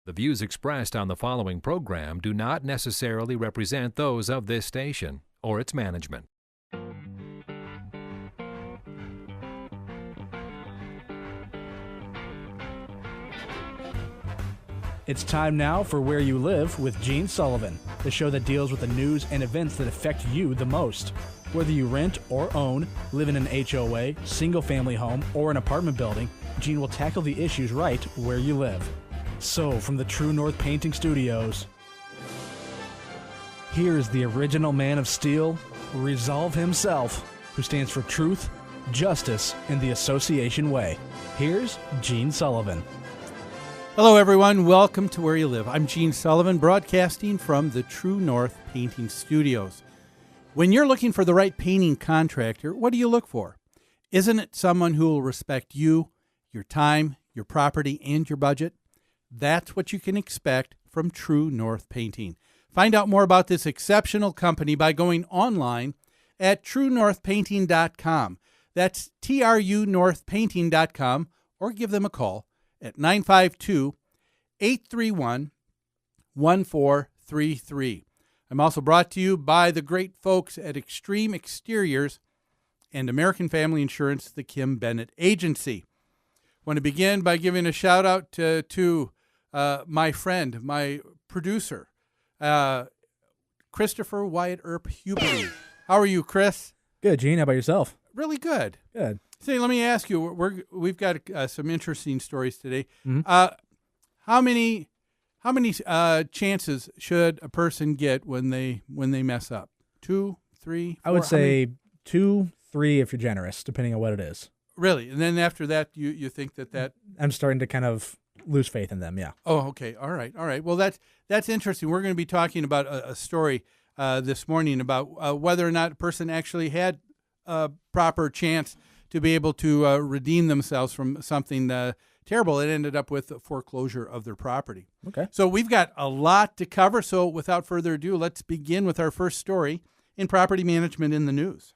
The views expressed on the following program do not necessarily represent those of this station or its management. It's time now for Where You Live with Gene Sullivan, the show that deals with the news and events that affect you the most. Whether you rent or own, live in an HOA, single-family home, or an apartment building, Gene will tackle the issues right where you live. So, from the True North Painting Studios, here's the original man of steel, Resolve himself, who stands for truth, justice, and the association way. Here's Gene Sullivan. Hello, everyone. Welcome to Where You Live. I'm Gene Sullivan, broadcasting from the True North Painting Studios. When you're looking for the right painting contractor, what do you look for? Isn't it someone who will respect you, your time, your property, and your budget? That's what you can expect from True North Painting. Find out more about this exceptional company by going online at truenorthpainting.com. That's trunorthpainting.com, or give them a call at 952-831-1433. I'm also brought to you by the great folks at Extreme Exteriors and American Family Insurance, the Kim Bennett Agency. I want to begin by giving a shout out to my friend, my producer, Christopher Wyatt Earp Huberty. How are you, Chris? Good, Gene. How about yourself? Really good. Good. Say, let me ask you. We've got some interesting stories today. Mm-hmm. How many chances should a person get when they mess up? 2, 3, 4? I would say 2, 3 if you're generous, depending on what it is. Really? And then after that, you think that I'm starting to kind of lose faith in them, yeah. Oh, okay. All right. Well, that's interesting. We're going to be talking about a story this morning about whether or not a person actually had a proper chance to be able to redeem themselves from something terrible. It ended up with a foreclosure of their property. Okay. So we've got a lot to cover. So without further ado, let's begin with our first story in Property Management in the News.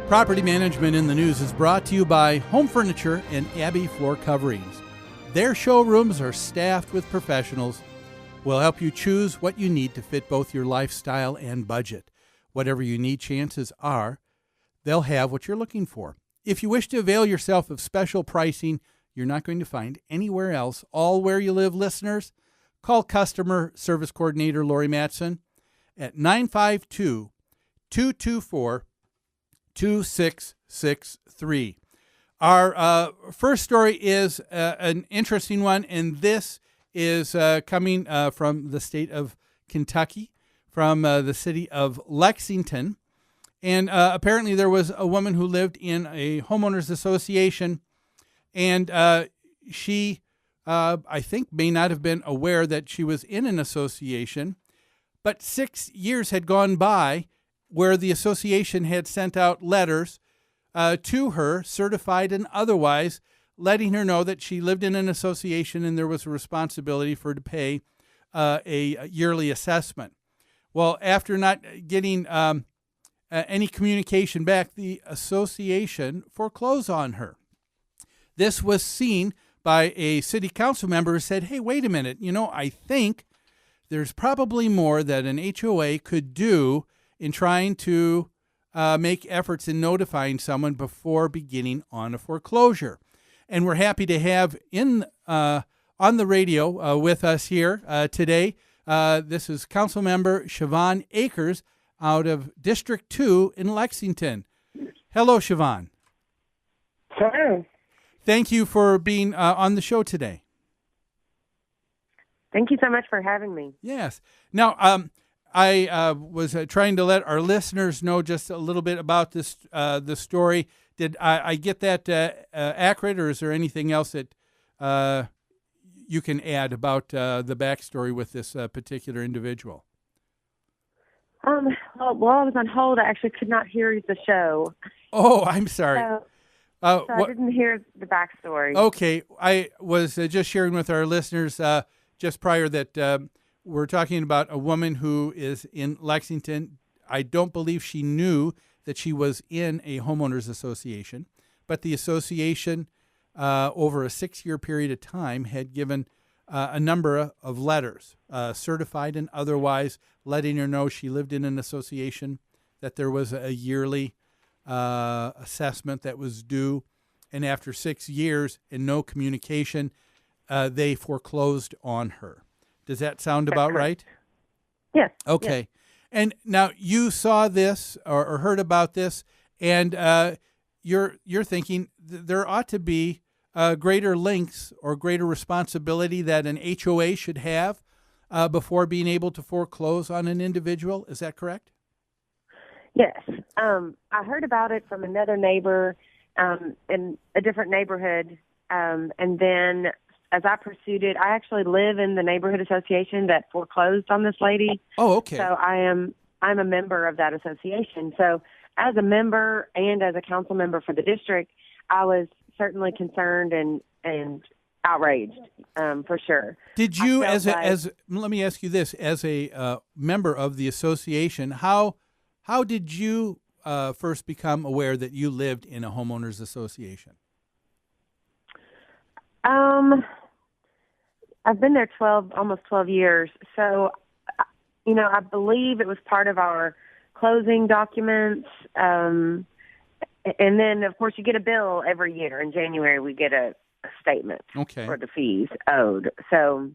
Property Management in the News is brought to you by Home Furniture and Abbey Floor Coverings. Their showrooms are staffed with professionals who will help you choose what you need to fit both your lifestyle and budget. Whatever you need, chances are they'll have what you're looking for. If you wish to avail yourself of special pricing you're not going to find anywhere else, all Where You Live listeners, call Customer Service Coordinator Lori Matson at 952-224-2663. Our first story is an interesting one, and this is coming from the state of Kentucky, from the city of Lexington. And apparently there was a woman who lived in a homeowners association, and she, I think, may not have been aware that she was in an association, but 6 years had gone by where the association had sent out letters to her, certified and otherwise, letting her know that she lived in an association and there was a responsibility for her to pay a yearly assessment. Well, after not getting any communication back, the association foreclosed on her. This was seen by a city council member who said, hey, wait a minute, I think there's probably more that an HOA could do in trying to make efforts in notifying someone before beginning on a foreclosure. And we're happy to have on the radio with us here today. This is Council Member Siobhan Akers out of District 2 in Lexington. Hello, Siobhan. Hello. Thank you for being on the show today. Thank you so much for having me. Yes. Now, I was trying to let our listeners know just a little bit about this the story. Did I get that accurate, or is there anything else that you can add about the backstory with this particular individual? Well, while I was on hold, I actually could not hear the show. Oh, I'm sorry. So I didn't hear the backstory. Okay. I was just sharing with our listeners just prior that we're talking about a woman who is in Lexington. I don't believe she knew that she was in a homeowners association, but the association, over a 6-year period of time, had given a number of letters, certified and otherwise, letting her know she lived in an association, that there was a yearly assessment that was due. And after 6 years and no communication, they foreclosed on her. Does that sound about right? Yes. Okay. Yes. And now you saw this or heard about this, and you're thinking there ought to be greater links or greater responsibility that an HOA should have before being able to foreclose on an individual. Is that correct? Yes. I heard about it from another neighbor in a different neighborhood, and then as I pursued it, I actually live in the neighborhood association that foreclosed on this lady. Oh, okay. So I'm a member of that association. So as a member and as a council member for the district, I was certainly concerned and outraged, for sure. Did you, as let me ask you this, as a member of the association, how did you first become aware that you lived in a homeowners association? I've been there almost 12 years. So, I believe it was part of our closing documents. And then, of course, you get a bill every year. In January, we get a statement for the fees owed. So,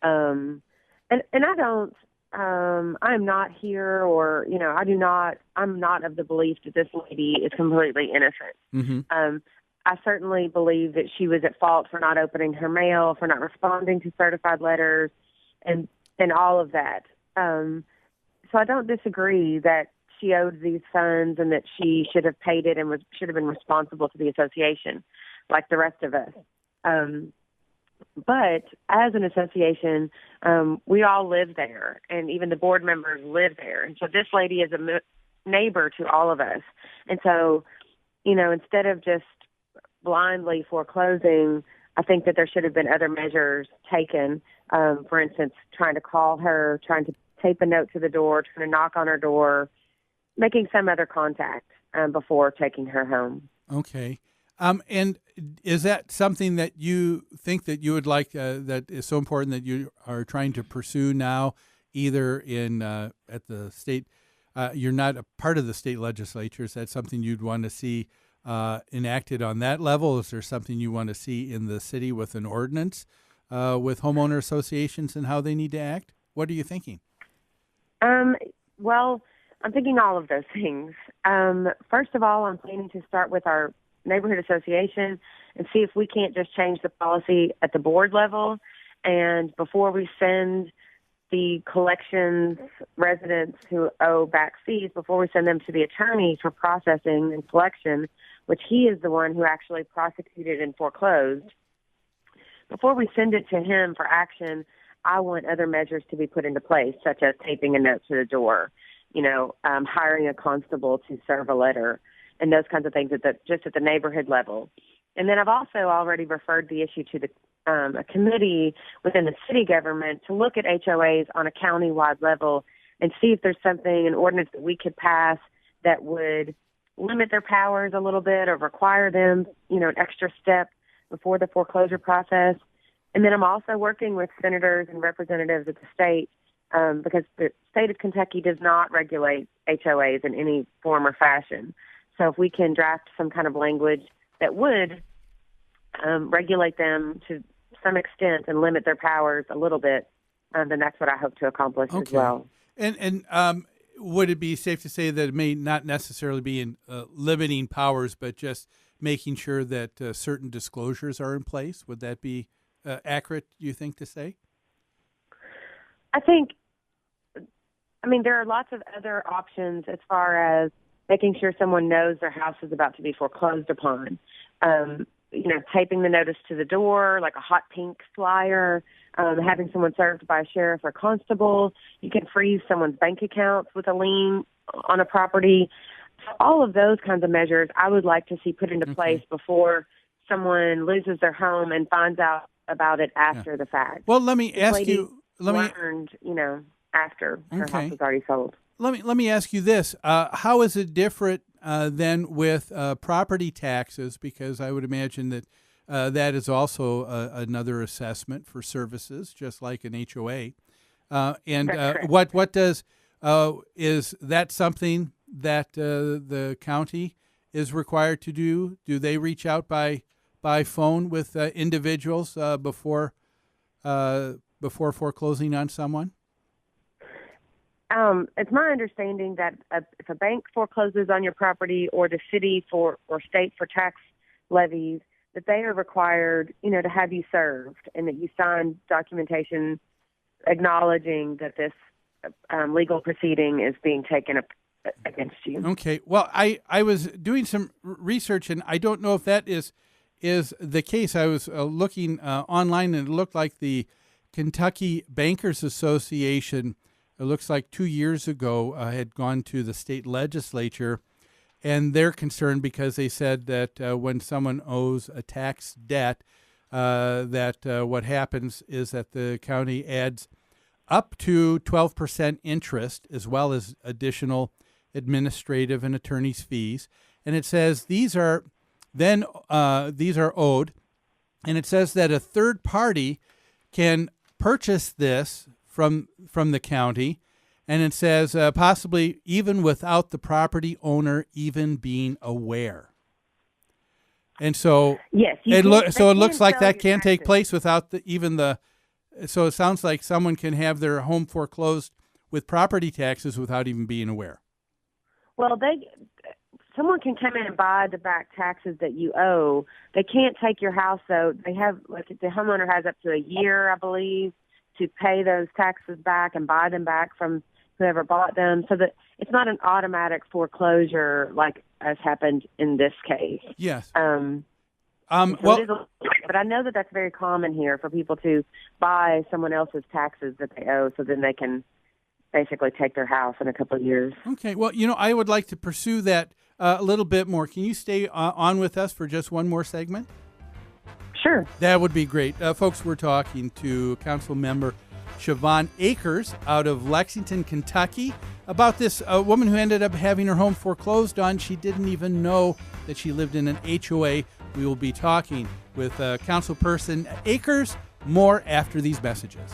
and I don't, I'm not here or, I'm not of the belief that this lady is completely innocent. Mm-hmm. I certainly believe that she was at fault for not opening her mail, for not responding to certified letters, and all of that. So I don't disagree that she owed these funds and that she should have paid it and should have been responsible to the association, like the rest of us. But as an association, we all live there, and even the board members live there. And so this lady is a neighbor to all of us. And so, instead of just blindly foreclosing, I think that there should have been other measures taken. For instance, trying to call her, trying to tape a note to the door, trying to knock on her door, making some other contact before taking her home. Okay. And is that something that you think that you would like, that is so important that you are trying to pursue now, either in at the state, you're not a part of the state legislature, is that something you'd want to see enacted on that level? Is there something you want to see in the city with an ordinance with homeowner associations and how they need to act? What are you thinking? Well, I'm thinking all of those things. First of all, I'm planning to start with our neighborhood association and see if we can't just change the policy at the board level. And before we send the collections residents who owe back fees, before we send them to the attorney for processing and collection, which he is the one who actually prosecuted and foreclosed, before we send it to him for action, I want other measures to be put into place, such as taping a note to the door, hiring a constable to serve a letter, and those kinds of things just at the neighborhood level. And then I've also already referred the issue to a committee within the city government to look at HOAs on a county-wide level and see if there's an ordinance that we could pass that would limit their powers a little bit or require them, an extra step before the foreclosure process. And then I'm also working with senators and representatives at the state because the state of Kentucky does not regulate HOAs in any form or fashion. So if we can draft some kind of language that would regulate them to some extent and limit their powers a little bit, then that's what I hope to accomplish as well. And would it be safe to say that it may not necessarily be in limiting powers, but just making sure that certain disclosures are in place? Would that be accurate, you think, to say? There are lots of other options as far as making sure someone knows their house is about to be foreclosed upon. Taping the notice to the door, like a hot pink flyer, having someone served by a sheriff or constable. You can freeze someone's bank accounts with a lien on a property. So all of those kinds of measures I would like to see put into place before someone loses their home and finds out about it after the fact. Well, let me ask you. Learned, after her house was already sold. let me ask you this: how is it different than with property taxes? Because I would imagine that that is also another assessment for services, just like an HOA. And what does is that something that the county is required to do? Do they reach out by phone with individuals before foreclosing on someone? It's my understanding that if a bank forecloses on your property or the city or state for tax levies, that they are required, to have you served and that you sign documentation acknowledging that this legal proceeding is being taken up against you. Okay. Well, I was doing some research, and I don't know if that is the case. I was looking online, and it looked like the Kentucky Bankers Association, it looks like 2 years ago, had gone to the state legislature, and they're concerned because they said that when someone owes a tax debt, that what happens is that the county adds up to 12% interest as well as additional administrative and attorney's fees. And it says these are owed, and it says that a third party can purchase this from the county, and it says possibly even without the property owner even being aware. And so yes, it looks like that can take place without so it sounds like someone can have their home foreclosed with property taxes without even being aware. Well, someone can come in and buy the back taxes that you owe. They can't take your house, though. They have, the homeowner has up to a year, I believe, to pay those taxes back and buy them back from whoever bought them, so that it's not an automatic foreclosure like has happened in this case. Yes. But I know that that's very common here for people to buy someone else's taxes that they owe, so then they can basically take their house in a couple of years. Okay. Well, I would like to pursue that a little bit more. Can you stay on with us for just one more segment? Sure. That would be great. Folks, we're talking to Council Member Siobhan Akers out of Lexington, Kentucky, about this woman who ended up having her home foreclosed on. She didn't even know that she lived in an HOA. We will be talking with Councilperson Akers more after these messages.